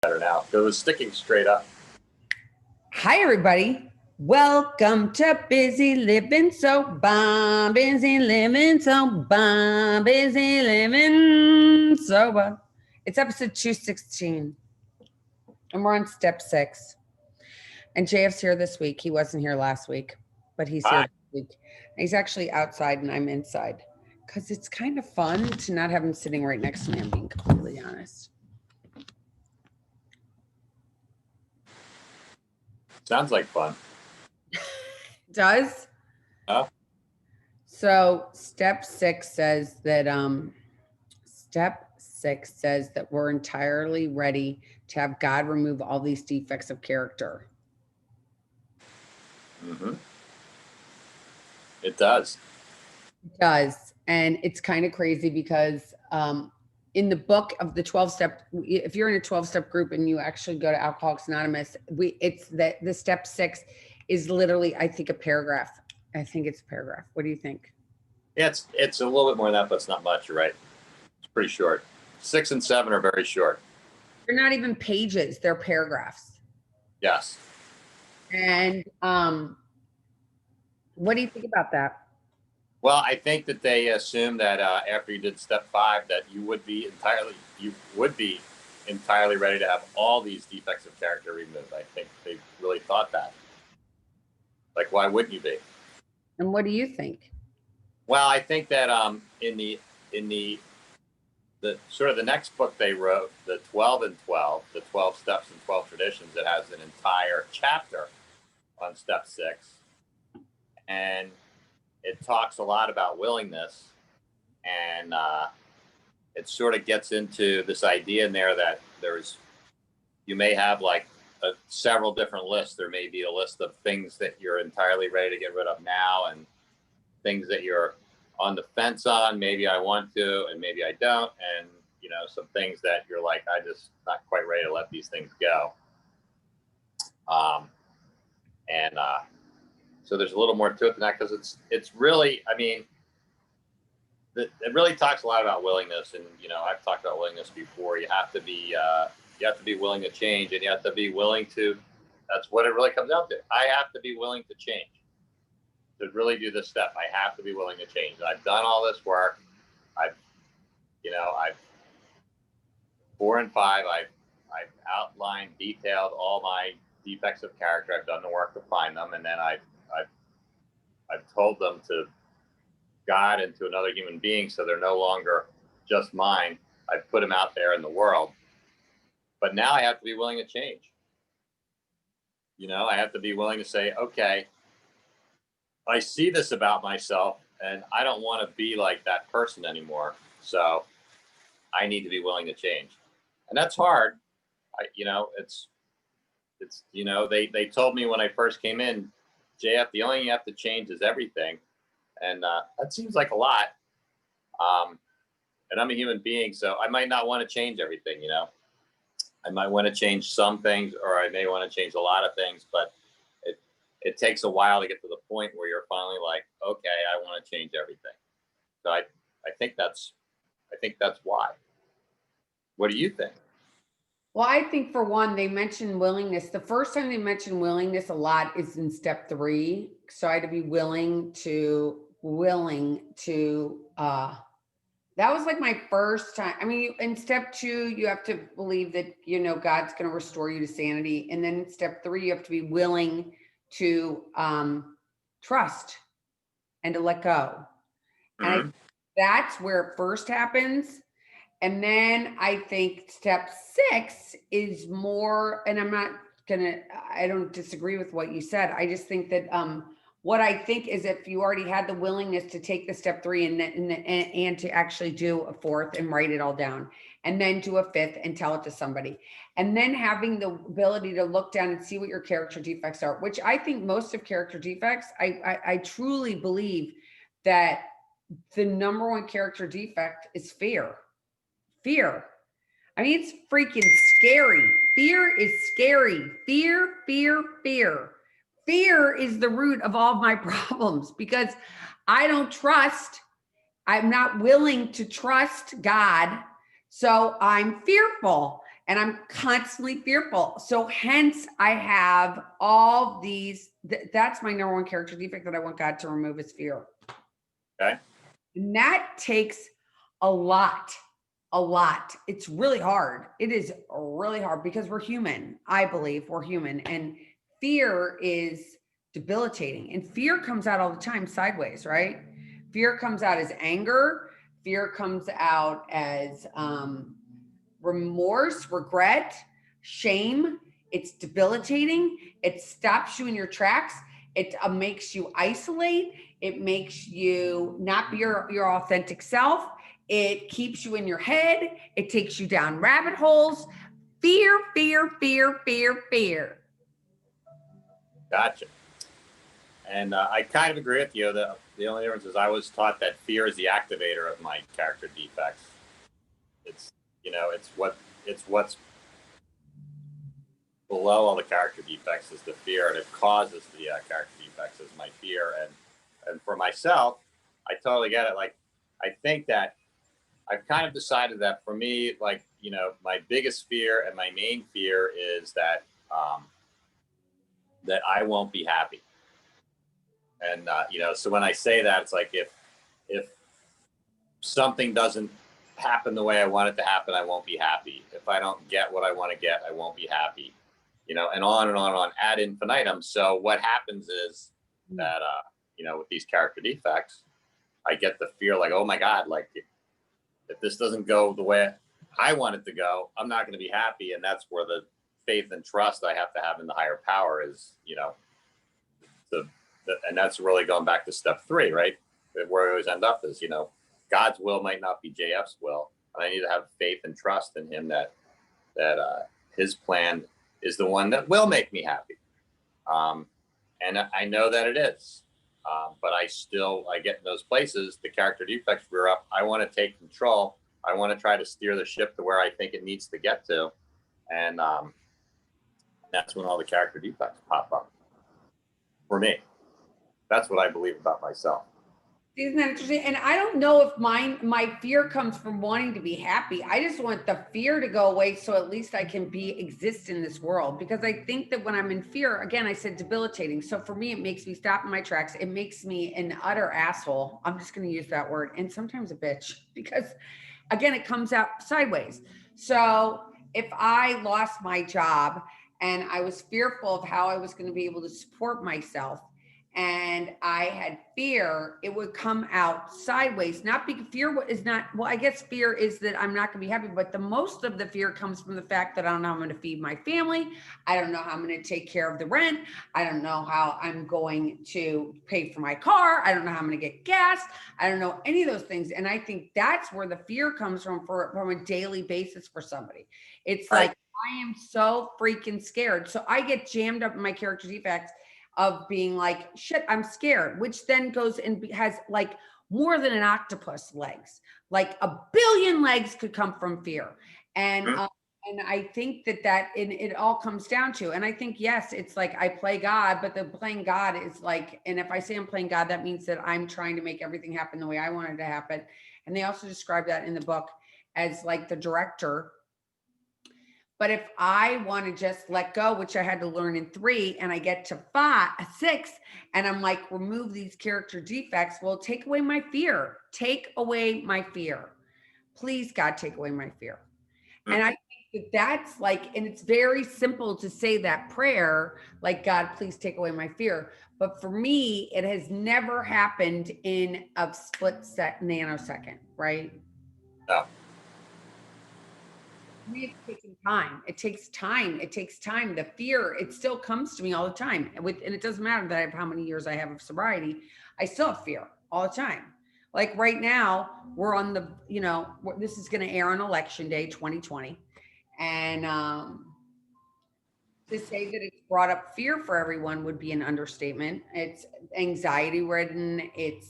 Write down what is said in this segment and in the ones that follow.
better now. It was sticking straight up. Hi, everybody. Welcome to Busy Living So Bomb. Busy Living So Bomb. Busy Living Sober. It's episode 216. And we're on step 6. And JF's here this week. He wasn't here last week, but he's here this week. He's actually outside and I'm inside. Because it's kind of fun to not have him sitting right next to me, I'm being completely honest. Sounds like fun. Does? Oh. So step 6 says that we're entirely ready to have God remove all these defects of character. Mm-hmm. It does. It does. And it's kind of crazy because in the book of the 12-step, if you're in a 12-step group and you actually go to Alcoholics Anonymous, it's that the step 6 is literally, I think, a paragraph. I think it's a paragraph. What do you think? Yeah, it's a little bit more than that, but it's not much. You're right. It's pretty short. 6 and 7 are very short. They're not even pages. They're paragraphs. Yes. And what do you think about that? Well, I think that they assume that after you did step 5, that you would be entirely ready to have all these defects of character removed. I think they really thought that. Like, why wouldn't you be? And what do you think? Well, I think that in the sort of the next book they wrote, the 12 and 12, the 12 steps and 12 traditions, it has an entire chapter on step 6. And it talks a lot about willingness, and it sort of gets into this idea in there that you may have like several different lists. There may be a list of things that you're entirely ready to get rid of now, and things that you're on the fence on. Maybe I want to, and maybe I don't. And, some things that you're like, I just not quite ready to let these things go. So there's a little more to it than that, because it's really, I mean, it really talks a lot about willingness. And, I've talked about willingness before. You have to be willing to change, and you have to be willing to, that's what it really comes down to. I have to be willing to change. To really do this step, I have to be willing to change. I've done all this work. I've 4 and 5, I've outlined, detailed all my defects of character. I've done the work to find them, and then I've told them to God and to another human being, so they're no longer just mine. I've put them out there in the world. But now I have to be willing to change. I have to be willing to say, okay, I see this about myself, and I don't want to be like that person anymore. So I need to be willing to change. And that's hard. They told me when I first came in, JF, the only thing you have to change is everything. And that seems like a lot. And I'm a human being, so I might not want to change everything, I might want to change some things, or I may want to change a lot of things, but it takes a while to get to the point where you're finally like, okay, I want to change everything. So I think that's why. What do you think? Well, I think for one, they mentioned willingness. The first time they mentioned willingness a lot is in step 3. So I had to be willing to, that was like my first time. I mean, in step 2, you have to believe that, God's going to restore you to sanity. And then in step 3, you have to be willing to trust and to let go. And that's where it first happens. And then I think step 6 is more, and I don't disagree with what you said. I just think that what I think is, if you already had the willingness to take the step 3 and to actually do a 4th and write it all down, and then do a 5th and tell it to somebody, and then having the ability to look down and see what your character defects are, which I think most of character defects, I truly believe that the number 1 character defect is fear. Fear. I mean, it's freaking scary. Fear is scary. Fear, fear, fear. Fear is the root of all of my problems, because I don't trust. I'm not willing to trust God. So I'm fearful. and I'm constantly fearful. So hence I have all these, that's my number one character defect that I want God to remove is fear. Okay. And that takes a lot, a lot. It's really hard. It is really hard because we're human. I believe we're human, and fear is debilitating, and fear comes out all the time sideways, right? Fear comes out as anger. Fear comes out as remorse, regret, shame. It's debilitating. It stops you in your tracks. It makes you isolate. It makes you not be your authentic self. It keeps you in your head. It takes you down rabbit holes. Fear, fear, fear, fear, fear. Gotcha. And I kind of agree with you. The only difference is I was taught that fear is the activator of my character defects. It's it's what's below all the character defects is the fear, and it causes the character defects is my fear. And for myself, I totally get it. Like, I think that I've kind of decided that for me, like, my biggest fear and my main fear is that I won't be happy. And so when I say that, it's like if something doesn't happen the way I want it to happen, I won't be happy. If I don't get what I want to get, I won't be happy. And on and on and on ad infinitum. So what happens is that with these character defects, I get the fear like, oh my God, like if this doesn't go the way I want it to go, I'm not going to be happy. And that's where the faith and trust I have to have in the higher power is, and that's really going back to step 3, right? Where we always end up is, God's will might not be JF's will. And I need to have faith and trust in him that his plan is the one that will make me happy. And I know that it is. But I get in those places, the character defects rear up. I want to take control. I want to try to steer the ship to where I think it needs to get to. And that's when all the character defects pop up for me. That's what I believe about myself. Isn't that interesting? And I don't know if my fear comes from wanting to be happy. I just want the fear to go away so at least I can exist in this world. Because I think that when I'm in fear, again, I said debilitating. So for me, it makes me stop in my tracks. It makes me an utter asshole. I'm just going to use that word. And sometimes a bitch, because again, it comes out sideways. So if I lost my job and I was fearful of how I was going to be able to support myself, and I had fear, it would come out sideways. Not because fear is not, well, I guess fear is that I'm not going to be happy, but the most of the fear comes from the fact that I don't know how I'm going to feed my family. I don't know how I'm going to take care of the rent. I don't know how I'm going to pay for my car. I don't know how I'm going to get gas. I don't know any of those things. And I think that's where the fear comes from a daily basis for somebody. It's like, I am so freaking scared. So I get jammed up in my character defects of being like, shit, I'm scared, which then goes and has like more than an octopus legs, like a billion legs could come from fear. And I think that it all comes down to, and I think, yes, it's like I play God, but the playing God is like, and if I say I'm playing God, that means that I'm trying to make everything happen the way I want it to happen. And they also describe that in the book as like the director. But if I want to just let go, which I had to learn in 3, and I get to 6, and I'm like, remove these character defects, well, take away my fear. Take away my fear. Please, God, take away my fear. And I think that's like, and it's very simple to say that prayer, like, God, please take away my fear. But for me, it has never happened in a split nanosecond, right? No. It's taking time. It takes time. It takes time. The fear, it still comes to me all the time. And it doesn't matter that I have how many years I have of sobriety. I still have fear all the time. Like right now, we're on this is going to air on election day 2020. And to say that it's brought up fear for everyone would be an understatement. It's anxiety ridden. It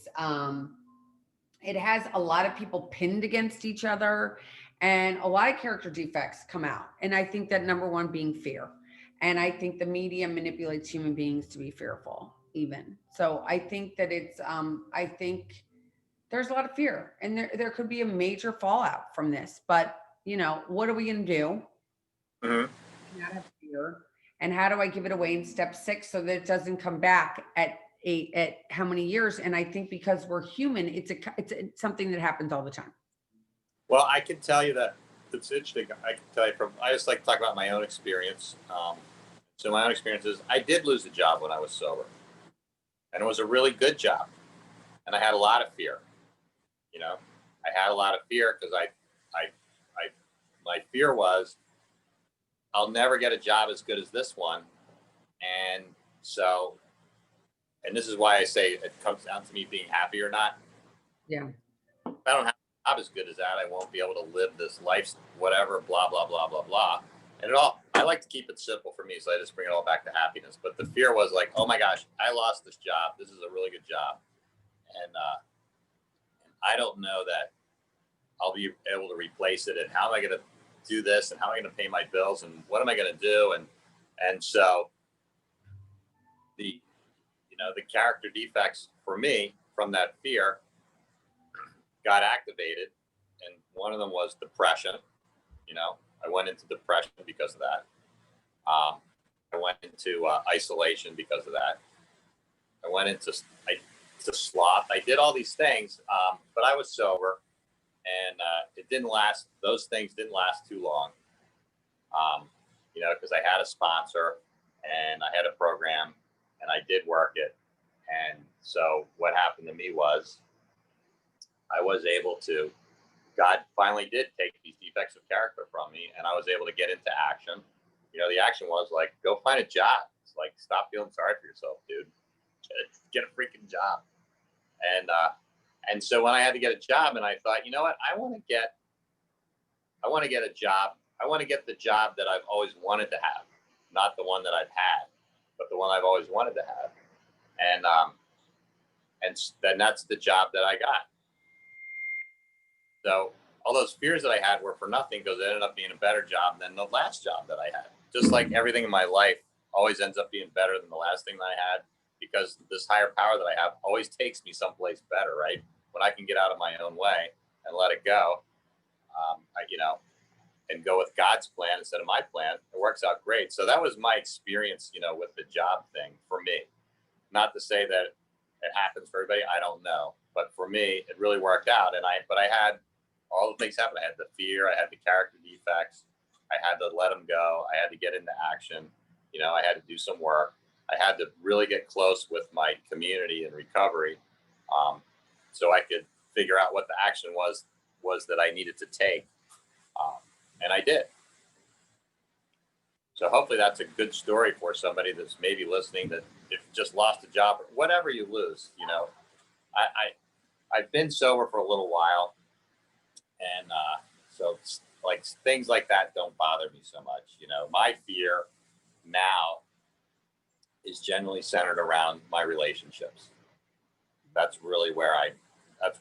has a lot of people pinned against each other, and a lot of character defects come out. And I think that number one being fear. And I think the media manipulates human beings to be fearful, even. So I think that I think there's a lot of fear, and there could be a major fallout from this. But, what are we going to do? Mhm. Not have fear. And how do I give it away in step 6 so that it doesn't come back at how many years? And I think because we're human, it's something that happens all the time. Well, I can tell you that it's interesting. I can tell you I just like to talk about my own experience. So my own experience is I did lose a job when I was sober, and it was a really good job, and I had a lot of fear. You know, I had a lot of fear because I, my fear was I'll never get a job as good as this one, and so, and this is why I say it comes down to me being happy or not. Yeah. If I don't have a job as good as that, I won't be able to live this life, whatever, blah, blah, blah, blah, blah. And it all, I like to keep it simple for me. So I just bring it all back to happiness. But the fear was like, oh my gosh, I lost this job. This is a really good job. And I don't know that I'll be able to replace it. And how am I going to do this? And how am I going to pay my bills? And what am I going to do? And so the, the character defects for me from that fear got activated, and one of them was depression. I went into depression because of that. I went into isolation because of that. I went into sloth. I did all these things, but I was sober, and it didn't last. Those things didn't last too long. Because I had a sponsor and I had a program, and I did work it. And so what happened to me was I was able to, God finally did take these defects of character from me, and I was able to get into action. The action was like, go find a job. It's like, stop feeling sorry for yourself, dude. Get a freaking job. And so when I had to get a job, and I thought, you know what, I want to get a job. I want to get the job that I've always wanted to have, not the one that I've had, but the one I've always wanted to have. And then that's the job that I got. So all those fears that I had were for nothing, because it ended up being a better job than the last job that I had. Just like everything in my life always ends up being better than the last thing that I had, because this higher power that I have always takes me someplace better, right? When I can get out of my own way and let it go, and go with God's plan instead of my plan, it works out great. So that was my experience, with the job thing for me. Not to say that it happens for everybody, I don't know. But for me, it really worked out. But I had all the things happen. I had the fear, I had the character defects, I had to let them go, I had to get into action, I had to do some work, I had to really get close with my community and recovery, so I could figure out what the action was that I needed to take, and I did. So hopefully that's a good story for somebody that's maybe listening, that if you just lost a job or whatever you lose, I've been sober for a little while, and so like things like that don't bother me so much. My fear now is generally centered around my relationships. That's really where that's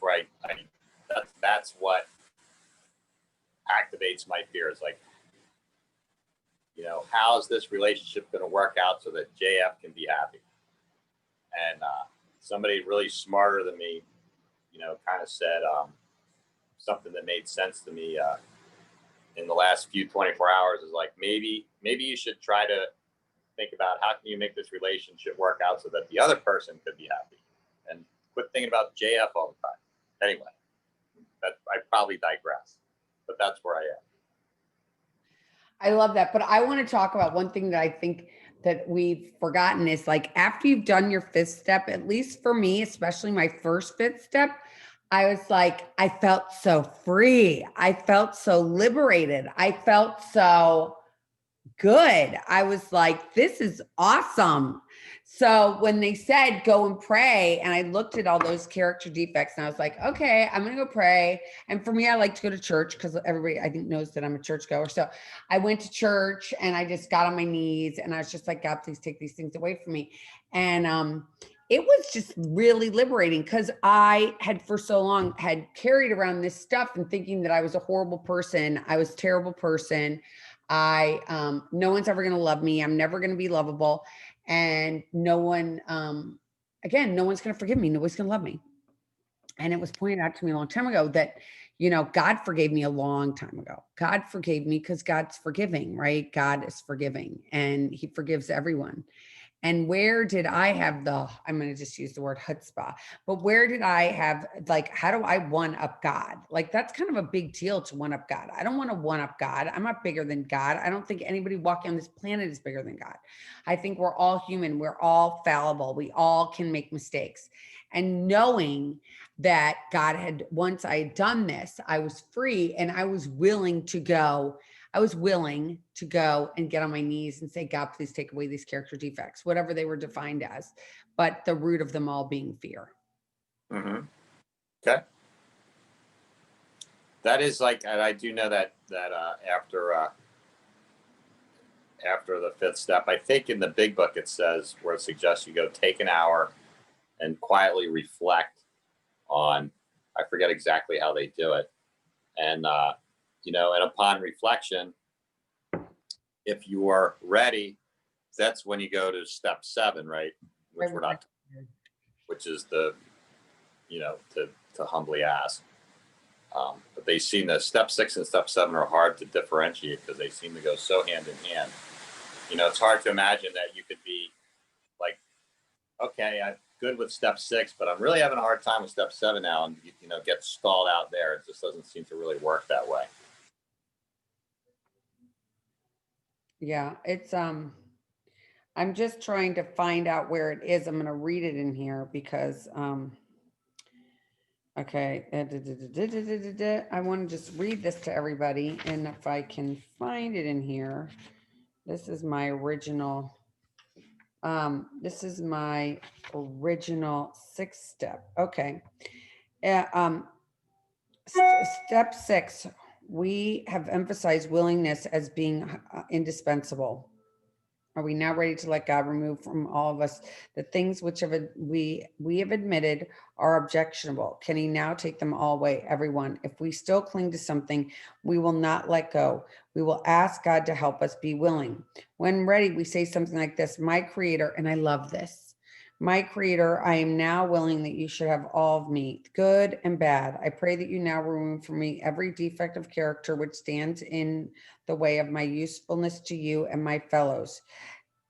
what activates my fears. Like, how's this relationship going to work out so that JF can be happy? And somebody really smarter than me, kind of said something that made sense to me in the last few 24 hours, is like, maybe you should try to think about how can you make this relationship work out so that the other person could be happy, and quit thinking about JF all the time. Anyway, I probably digress, but that's where I am. I love that. But I want to talk about one thing that I think that we've forgotten is, like, after you've done your 5th step, at least for me, especially my first 5th step, I was like, I felt so free. I felt so liberated. I felt so good. I was like, this is awesome. So when they said go and pray, and I looked at all those character defects, and I was like, okay, I'm going to go pray. And for me, I like to go to church because everybody, I think, knows that I'm a churchgoer. So I went to church, and I just got on my knees, and I was just like, God, please take these things away from me. And it was just really liberating, because I had for so long had carried around this stuff and thinking that I was a horrible person. I was a terrible person. No one's ever going to love me. I'm never going to be lovable. And no one's going to forgive me. Nobody's going to love me. And it was pointed out to me a long time ago that, You know, God forgave me a long time ago. God forgave me because God's forgiving, right? God is forgiving and he forgives everyone. And where did I have I'm going to just use the word chutzpah, but where did I have, like, how do I one up God? Like, that's kind of a big deal to one up God. I don't want to one up God. I'm not bigger than God. I don't think anybody walking on this planet is bigger than God. I think we're all human. We're all fallible. We all can make mistakes. And knowing that God had, once I had done this, I was free and I was willing to go and get on my knees and say, God, please take away these character defects, whatever they were defined as, but the root of them all being fear. Mm-hmm. Okay. That is like, and I do know that after the fifth step, I think in the big book it says, where it suggests you go take an hour and quietly reflect on, I forget exactly how they do it. And, and upon reflection, if you are ready, that's when you go to step 7, right? Which is the, to humbly ask. But they seem that step 6 and step 7 are hard to differentiate because they seem to go so hand in hand. It's hard to imagine that you could be like, okay, I'm good with step 6, but I'm really having a hard time with step 7 now, and get stalled out there. It just doesn't seem to really work that way. Yeah, it's I'm just trying to find out where it is. I'm going to read it in here because okay, I want to just read this to everybody, and if I can find it in here, this is my original. This is my original 6th step. Okay. Step 6, we have emphasized willingness as being indispensable. Are we now ready to let God remove from all of us the things which we have admitted are objectionable? Can he now take them all away, everyone? If we still cling to something, we will not let go. We will ask God to help us be willing. When ready, we say something like this, my creator, and I love this. My creator, I am now willing that you should have all of me, good and bad. I pray that you now remove from me every defect of character which stands in the way of my usefulness to you and my fellows.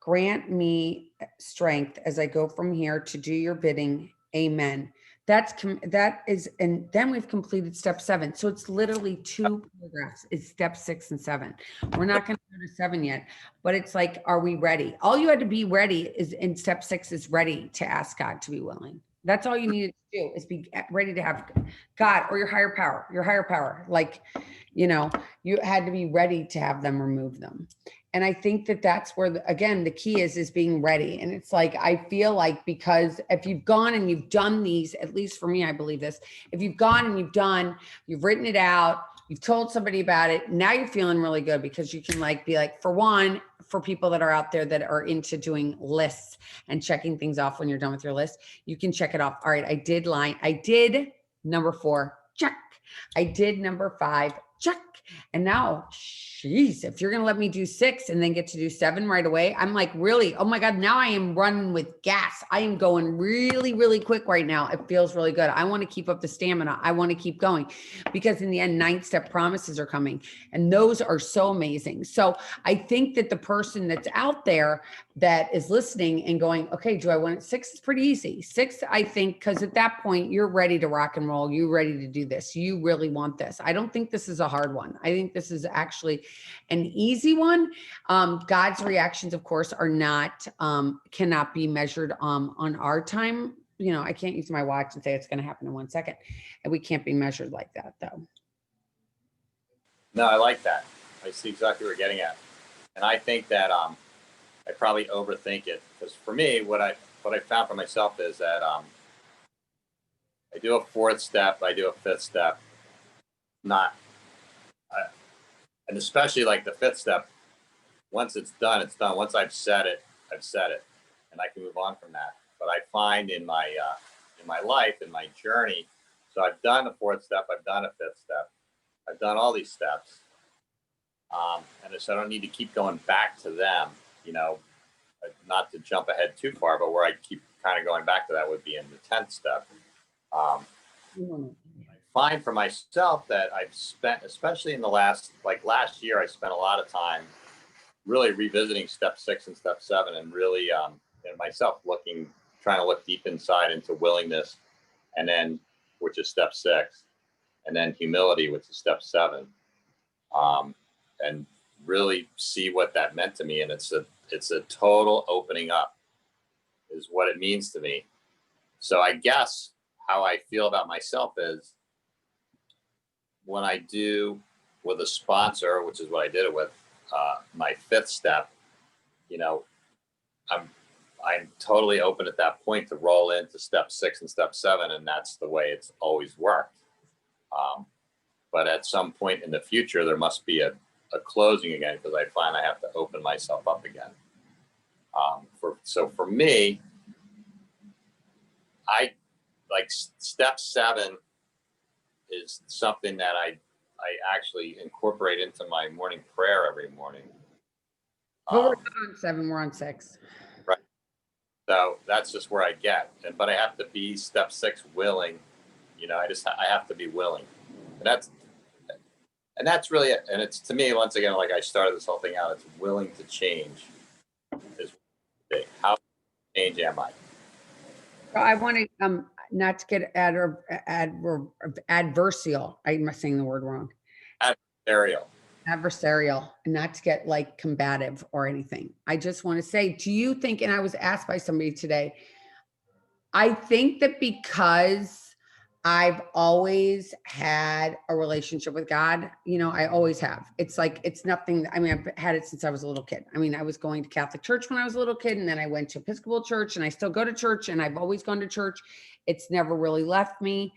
Grant me strength as I go from here to do your bidding. Amen. That is, and then we've completed step 7. So it's literally 2 paragraphs. It's step 6 and 7. We're not going to go to 7 yet, but it's like, are we ready? All you had to be ready is in step 6 is ready to ask God to be willing. That's all you needed to do is be ready to have God or your higher power. Like, you had to be ready to have them remove them. And I think that that's where, again, the key is being ready. And it's like, I feel like, because if you've gone and you've done these, at least for me, I believe this, if you've gone and you've written it out, you've told somebody about it, now you're feeling really good because you can be like, for one, for people that are out there that are into doing lists and checking things off when you're done with your list, you can check it off. All right, I did number 4, check. I did number 5, check. And now, geez, if you're going to let me do 6 and then get to do 7 right away, I'm like, really? Oh my God, now I am running with gas. I am going really, really quick right now. It feels really good. I want to keep up the stamina. I want to keep going because in the end, 9th step promises are coming and those are so amazing. So I think that the person that's out there that is listening and going, okay, do I want it? 6 is pretty easy. 6, I think, because at that point you're ready to rock and roll. You're ready to do this. You really want this. I don't think this is a hard one. I think this is actually an easy one. God's reactions, of course, are not, cannot be measured on our time. I can't use my watch and say it's going to happen in 1 second. And we can't be measured like that, though. No, I like that. I see exactly what you're getting at. And I think that I probably overthink it because for me, what I found for myself is that I do a 4th step, I do a 5th step, and especially like the 5th step. Once it's done, it's done. Once I've said it, and I can move on from that. But I find in my life, in my journey, so I've done a 4th step, I've done a 5th step, I've done all these steps, and so I don't need to keep going back to them. Not to jump ahead too far, but where I keep kind of going back to that would be in the 10th step. I find for myself that I've spent, especially in the last year, I spent a lot of time really revisiting step 6 and step 7, and really and myself trying to look deep inside into willingness, and then, which is step 6, and then humility, which is step 7, and really see what that meant to me. And it's a total opening up is what it means to me. So I guess how I feel about myself is, when I do with a sponsor, which is what I did it with, my 5th step, I'm totally open at that point to roll into step 6 and step 7, and that's the way it's always worked. But at some point in the future, there must be a closing again, because I find I have to open myself up again. So for me, I like step 7 is something that I actually incorporate into my morning prayer every morning. But we're not on 7, we're on 6. Right. So that's just where I get. But I have to be step 6 willing. I have to be willing. And that's really it. And it's, to me, once again, like I started this whole thing out, it's willing to change. How change am I? I want to not to get adversarial. I'm saying the word wrong. Adversarial, and not to get like combative or anything. I just want to say, do you think, and I was asked by somebody today, I think that because I've always had a relationship with God, I always have. It's like, it's nothing. I mean, I've had it since I was a little kid. I mean, I was going to Catholic church when I was a little kid, and then I went to Episcopal church, and I still go to church, and I've always gone to church. It's never really left me.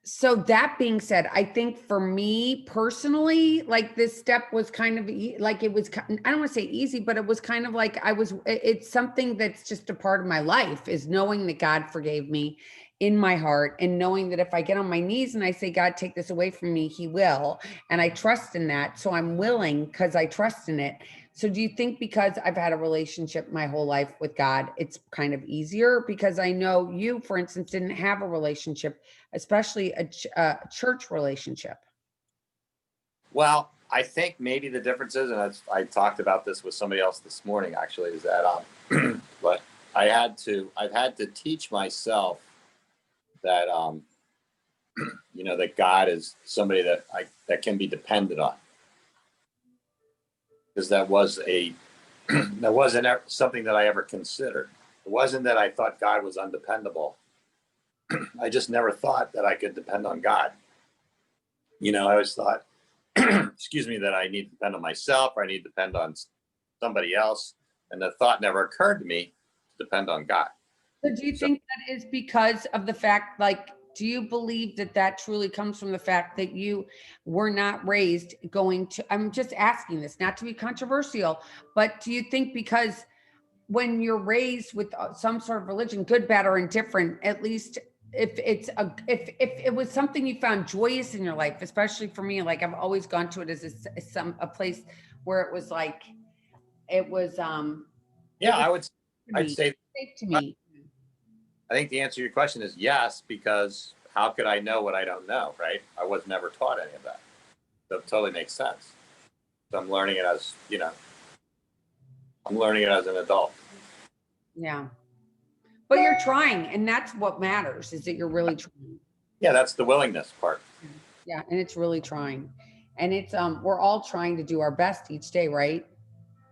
So that being said, I think for me personally, like this step was kind of like, it was, I don't want to say easy, but it was kind of like it's something that's just a part of my life, is knowing that God forgave me in my heart, and knowing that if I get on my knees and I say, God, take this away from me, he will. And I trust in that. So I'm willing because I trust in it. So do you think because I've had a relationship my whole life with God, it's kind of easier? Because I know you, for instance, didn't have a relationship, especially a church relationship. Well, I think maybe the difference is, and I talked about this with somebody else this morning, actually, is that, but I've had to teach myself that, that God is somebody that can be depended on. Because that wasn't something that I ever considered. It wasn't that I thought God was undependable. I just never thought that I could depend on God. I always thought, excuse me, that I need to depend on myself, or I need to depend on somebody else. And the thought never occurred to me to depend on God. So do you think that is because of the fact, like, do you believe that that truly comes from the fact that you were not raised going to, I'm just asking this, not to be controversial, but do you think because when you're raised with some sort of religion, good, bad, or indifferent, at least if it was something you found joyous in your life, especially for me, like I've always gone to it as a place where it was like, it was, I'd say safe to me. I think the answer to your question is yes, because how could I know what I don't know, right? I was never taught any of that. So it totally makes sense. So I'm learning it as an adult. Yeah. But you're trying, and that's what matters, is that you're really trying. Yeah, that's the willingness part. Yeah, and it's really trying. And it's we're all trying to do our best each day, right?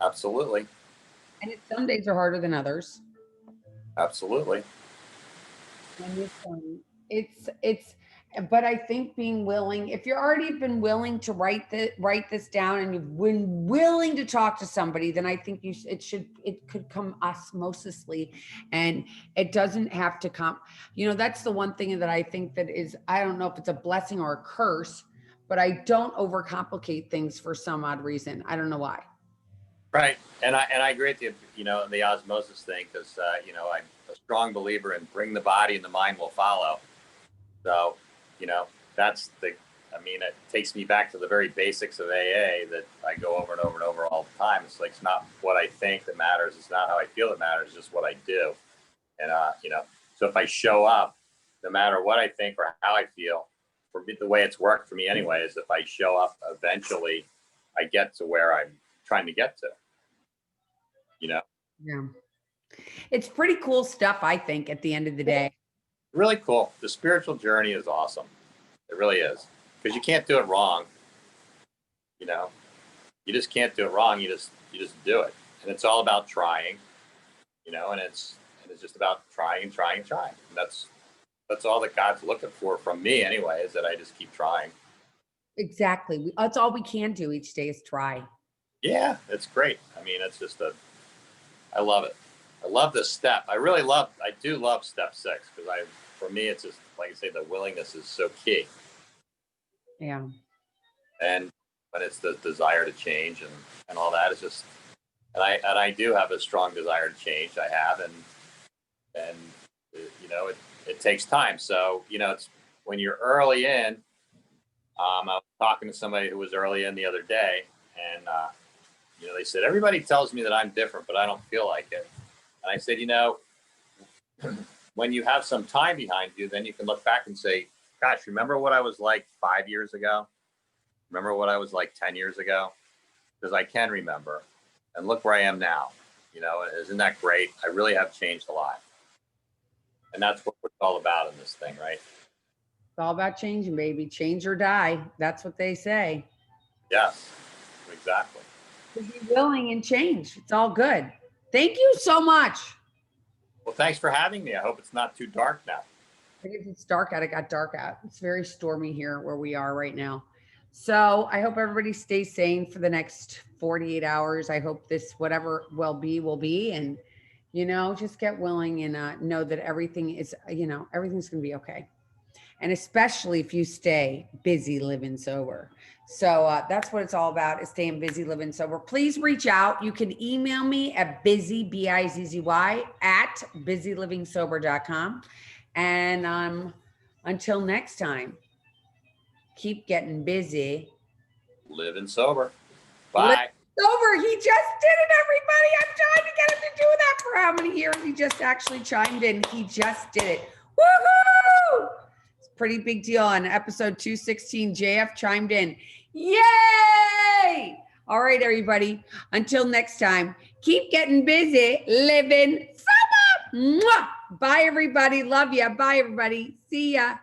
Absolutely. And some days are harder than others. Absolutely. And it's but I think being willing, if you're already been willing to write this down, and you've been willing to talk to somebody, then I think it could come osmosisly, and it doesn't have to come. That's the one thing that I think that is, I don't know if it's a blessing or a curse, but I don't overcomplicate things for some odd reason. I don't know why. Right. And I agree with you, the osmosis thing, because, I'm a strong believer in bring the body and the mind will follow. So, it takes me back to the very basics of AA that I go over and over and over all the time. It's like, it's not what I think that matters. It's not how I feel that matters. It's just what I do. And, so if I show up no matter what I think or how I feel, for me, the way it's worked for me anyway, is if I show up, eventually I get to where I'm trying to get to, you know? Yeah. It's pretty cool stuff, I think, at the end of the day. Really cool. The spiritual journey is awesome. It really is. Because you can't do it wrong. You know, you just can't do it wrong. You just do it. And it's all about trying, you know, and it's just about trying and trying and trying. And that's all that God's looking for from me anyway, is that I just keep trying. Exactly. That's all we can do each day is try. Yeah, it's great. I mean, it's just I love it. I love this step. I do love step 6, because for me, it's just, like I say, the willingness is so key. Yeah. And but it's the desire to change and all that is just, and I do have a strong desire to change. I have, and you know, it takes time. So, you know, it's when you're early in. I was talking to somebody who was early in the other day, and you know, they said, everybody tells me that I'm different, but I don't feel like it. And I said, you know, when you have some time behind you, then you can look back and say, gosh, remember what I was like 5 years ago? Remember what I was like 10 years ago? Because I can remember. And look where I am now. You know, isn't that great? I really have changed a lot. And that's what it's all about in this thing, right? It's all about changing, baby. Change or die. That's what they say. Yes, exactly. To be willing and change. It's all good. Thank you so much. Well, thanks for having me. I hope it's not too dark now. I guess it's dark out. It got dark out. It's very stormy here where we are right now. So I hope everybody stays sane for the next 48 hours. I hope this, whatever will be. And, you know, just get willing and know that everything is, you know, everything's going to be okay. And especially if you stay busy living sober. So that's what it's all about, is staying busy living sober. Please reach out. You can email me at Bizzy, Bizzy, at busylivingsober.com. And until next time, keep getting busy. Living sober. Bye. Sober. He just did it, everybody. I'm trying to get him to do that for how many years? He just actually chimed in. He just did it. Woohoo! It's a pretty big deal. On episode 216, JF chimed in. Yay! All right, everybody. Until next time, keep getting busy, living sober. Mwah! Bye, everybody. Love ya. Bye, everybody. See ya.